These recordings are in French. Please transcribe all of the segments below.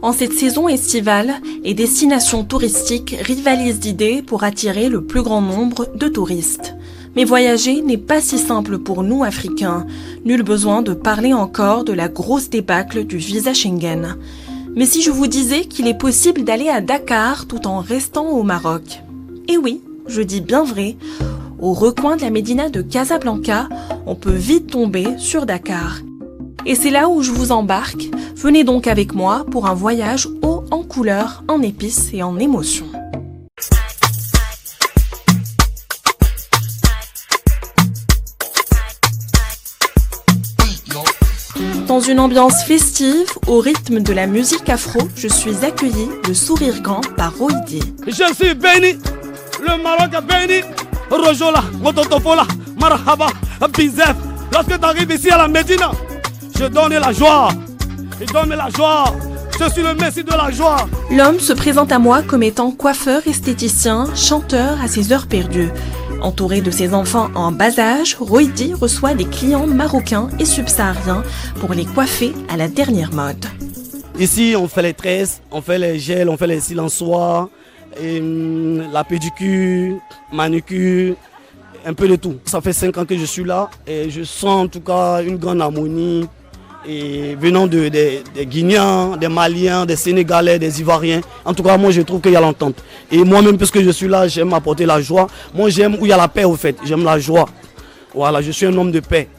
En cette saison estivale, les destinations touristiques rivalisent d'idées pour attirer le plus grand nombre de touristes. Mais voyager n'est pas si simple pour nous, Africains. Nul besoin de parler encore de la grosse débâcle du visa Schengen. Mais si je vous disais qu'il est possible d'aller à Dakar tout en restant au Maroc? Eh oui, je dis bien vrai. Au recoin de la médina de Casablanca, on peut vite tomber sur Dakar. Et c'est là où je vous embarque. Venez donc avec moi pour un voyage haut en couleurs, en épices et en émotions. Dans une ambiance festive, au rythme de la musique afro, je suis accueillie, le sourire grand, par Roïdi. Je suis béni, le Maroc est béni. Rojola, Mototopola, Marhaba, Bizef. Lorsque tu arrives ici à la Médina, je donne la joie. Je donne la joie. Je suis le messie de la joie. L'homme se présente à moi comme étant coiffeur, esthéticien, chanteur à ses heures perdues. Entouré de ses enfants en bas âge, Roïdi reçoit des clients marocains et subsahariens pour les coiffer à la dernière mode. Ici, on fait les tresses, on fait les gels, on fait les silençoirs, et, la pédicure, manucure, un peu de tout. Ça fait 5 ans que je suis là et je sens en tout cas une grande harmonie. Et venant des Guinéens, des Maliens, des Sénégalais, des Ivoiriens, en tout cas moi je trouve qu'il y a l'entente. Et moi-même puisque je suis là, j'aime apporter la joie. Moi j'aime où il y a la paix au fait, j'aime la joie. Voilà, je suis un homme de paix.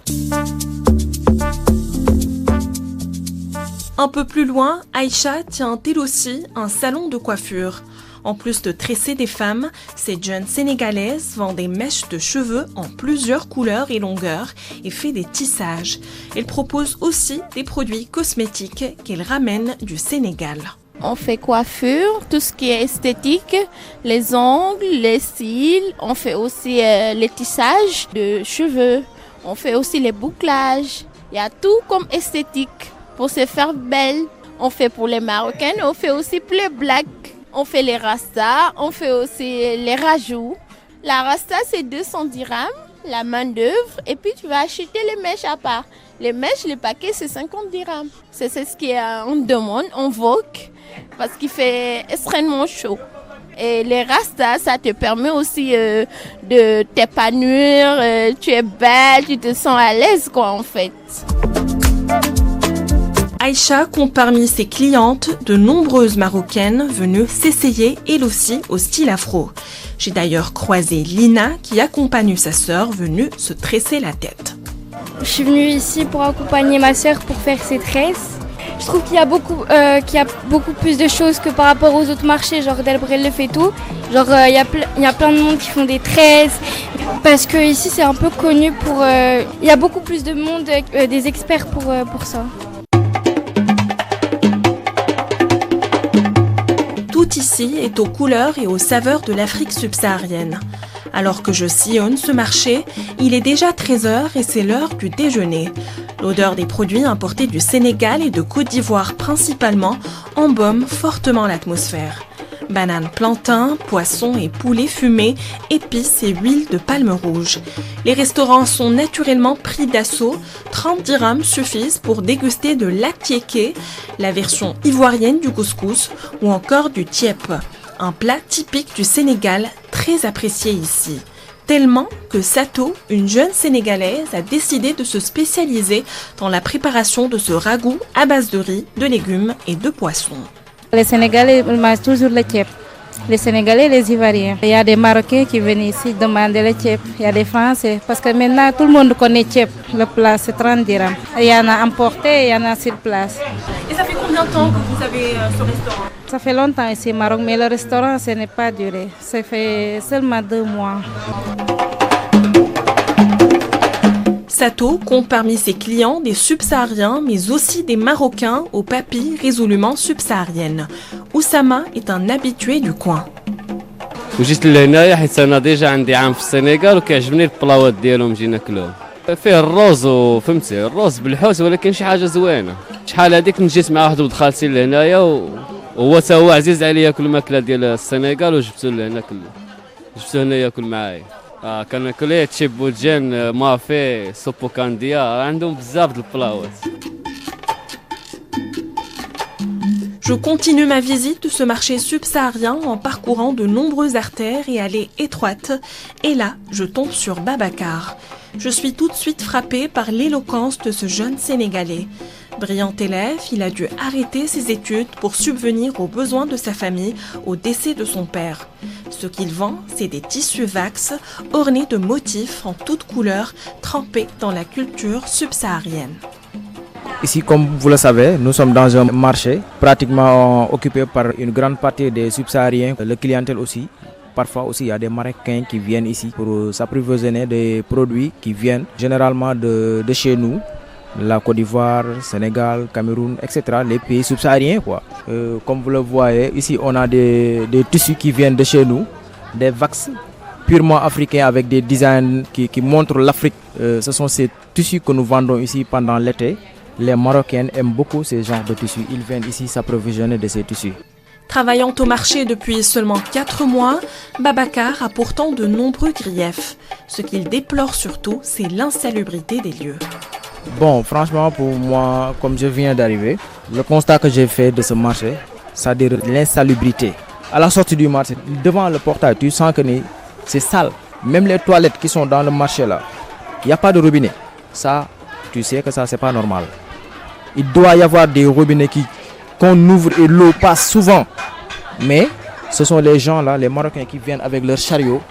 Un peu plus loin, Aïcha tient elle aussi un salon de coiffure. En plus de tresser des femmes, cette jeune Sénégalaise vend des mèches de cheveux en plusieurs couleurs et longueurs et fait des tissages. Elle propose aussi des produits cosmétiques qu'elle ramène du Sénégal. On fait coiffure, tout ce qui est esthétique, les ongles, les cils. On fait aussi les tissages de cheveux. On fait aussi les bouclages. Il y a tout comme esthétique pour se faire belle. On fait pour les Marocaines, on fait aussi pour les Blacks. On fait les rastas, on fait aussi les rajouts. La rasta, c'est 200 dirhams, la main d'œuvre, et puis tu vas acheter les mèches à part. Les mèches, les paquets, c'est 50 dirhams. C'est ce qu'on demande, on vogue, parce qu'il fait extrêmement chaud. Et les rastas, ça te permet aussi de t'épanouir, tu es belle, tu te sens à l'aise, quoi, en fait. Aïcha compte parmi ses clientes de nombreuses Marocaines venues s'essayer elle aussi au style afro. J'ai d'ailleurs croisé Lina qui accompagne sa sœur venue se tresser la tête. Je suis venue ici pour accompagner ma sœur pour faire ses tresses. Je trouve qu'il y a beaucoup plus de choses que par rapport aux autres marchés, genre Delbrel le fait tout. Genre il y a plein de monde qui font des tresses parce que ici c'est un peu connu pour il y a beaucoup plus de monde, des experts pour ça. Tout ici est aux couleurs et aux saveurs de l'Afrique subsaharienne. Alors que je sillonne ce marché, il est déjà 13h et c'est l'heure du déjeuner. L'odeur des produits importés du Sénégal et de Côte d'Ivoire principalement embaume fortement l'atmosphère. Bananes, plantains, poissons et poulets fumés, épices et huile de palme rouge. Les restaurants sont naturellement pris d'assaut. 30 dirhams suffisent pour déguster de l'atiéké, la version ivoirienne du couscous ou encore du tiep, un plat typique du Sénégal très apprécié ici. Tellement que Sato, une jeune Sénégalaise, a décidé de se spécialiser dans la préparation de ce ragoût à base de riz, de légumes et de poissons. Les Sénégalais mangent toujours le tchèp. Les Sénégalais et les Ivoiriens. Il y a des Marocains qui viennent ici demander le tchèp. Il y a des Français. Parce que maintenant, tout le monde connaît tchèp. Le plat, c'est 30 dirhams. Il y en a emporté, il y en a sur place. Et ça fait combien de temps que vous avez ce restaurant? Ça fait longtemps ici au Maroc, mais le restaurant, ce n'est pas duré. Ça fait seulement 2 mois. Sato compte parmi ses clients des subsahariens, mais aussi des Marocains aux papilles résolument subsahariennes. Oussama est un habitué du coin. وجيت لهنايا حيت انا ديجا عندي عام في السنغال وكيعجبني البلاوات ديالهم نجي ناكلوهم. فيه الروز وفهمتي الروز بالحوت ولكن شي حاجه زوينه. شحال هذيك جيت مع واحد ولد خالتي لهنايا وهو تا هو عزيز عليا ياكل الماكله ديال السنغال وجبتو لهنا كله. جبتو هنا ياكل معايا. كناكل تشيب والجن مافي سوبو كانديا عندهم بزاف د البلاوات. Je continue ma visite de ce marché subsaharien en parcourant de nombreuses artères et allées étroites. Et là, je tombe sur Babacar. Je suis tout de suite frappée par l'éloquence de ce jeune Sénégalais. Brillant élève, il a dû arrêter ses études pour subvenir aux besoins de sa famille au décès de son père. Ce qu'il vend, c'est des tissus Vax ornés de motifs en toutes couleurs trempés dans la culture subsaharienne. Ici, comme vous le savez, nous sommes dans un marché pratiquement occupé par une grande partie des subsahariens, le clientèle aussi. Parfois aussi, il y a des Marocains qui viennent ici pour s'approvisionner des produits qui viennent généralement de chez nous, la Côte d'Ivoire, Sénégal, Cameroun, etc., les pays subsahariens, quoi. Comme vous le voyez, ici, on a des tissus qui viennent de chez nous, des Vax purement africains avec des designs qui montrent l'Afrique. Ce sont ces tissus que nous vendons ici pendant l'été. Les Marocains aiment beaucoup ces genres de tissus. Ils viennent ici s'approvisionner de ces tissus. Travaillant au marché depuis seulement 4 mois, Babacar a pourtant de nombreux griefs. Ce qu'il déplore surtout, c'est l'insalubrité des lieux. Bon, franchement, pour moi, comme je viens d'arriver, le constat que j'ai fait de ce marché, c'est-à-dire l'insalubrité. À la sortie du marché, devant le portail, tu sens que c'est sale. Même les toilettes qui sont dans le marché là, il n'y a pas de robinet. Ça, tu sais que ça, c'est pas normal. Il doit y avoir des robinets qu'on ouvre et l'eau passe souvent. Mais ce sont les gens là, les Marocains qui viennent avec leur chariot,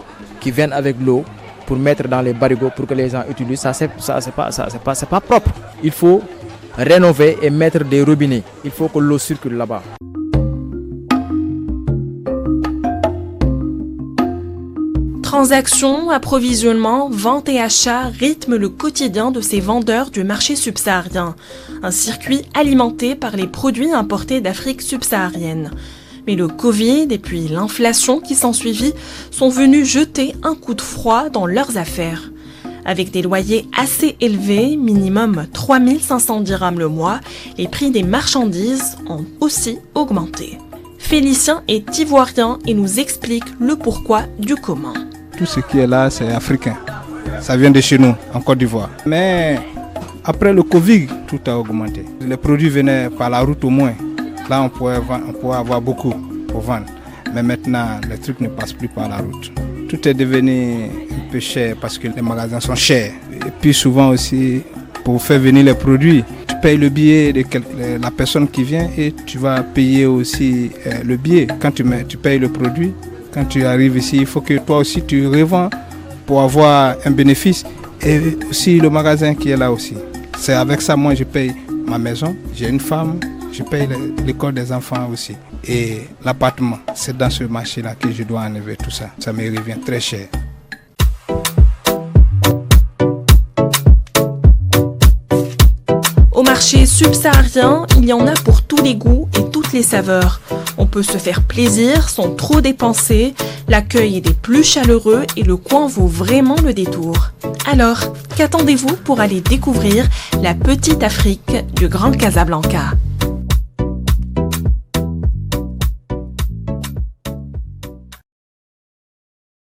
qui viennent avec l'eau pour mettre dans les barigots pour que les gens utilisent. Ça, c'est pas propre. Il faut rénover et mettre des robinets. Il faut que l'eau circule là-bas. Transactions, approvisionnement, vente et achat rythment le quotidien de ces vendeurs du marché subsaharien. Un circuit alimenté par les produits importés d'Afrique subsaharienne. Mais le Covid et puis l'inflation qui s'ensuivit sont venus jeter un coup de froid dans leurs affaires. Avec des loyers assez élevés, minimum 3500 dirhams le mois, les prix des marchandises ont aussi augmenté. Félicien est ivoirien et nous explique le pourquoi du comment. Tout ce qui est là, c'est africain. Ça vient de chez nous, en Côte d'Ivoire. Mais après le Covid, tout a augmenté. Les produits venaient par la route au moins. Là, on pouvait avoir beaucoup pour vendre. Mais maintenant, les trucs ne passent plus par la route. Tout est devenu un peu cher parce que les magasins sont chers. Et puis souvent aussi, pour faire venir les produits, tu payes le billet de la personne qui vient et tu vas payer aussi le billet. Quand tu payes le produit, quand tu arrives ici, il faut que toi aussi tu revends pour avoir un bénéfice. Et aussi le magasin qui est là aussi. C'est avec ça, moi, je paye ma maison. J'ai une femme, je paye l'école des enfants aussi. Et l'appartement, c'est dans ce marché-là que je dois enlever tout ça. Ça me revient très cher. Au marché subsaharien, il y en a pour tous les goûts et toutes les saveurs. On peut se faire plaisir sans trop dépenser, l'accueil est des plus chaleureux et le coin vaut vraiment le détour. Alors, qu'attendez-vous pour aller découvrir la petite Afrique du Grand Casablanca ?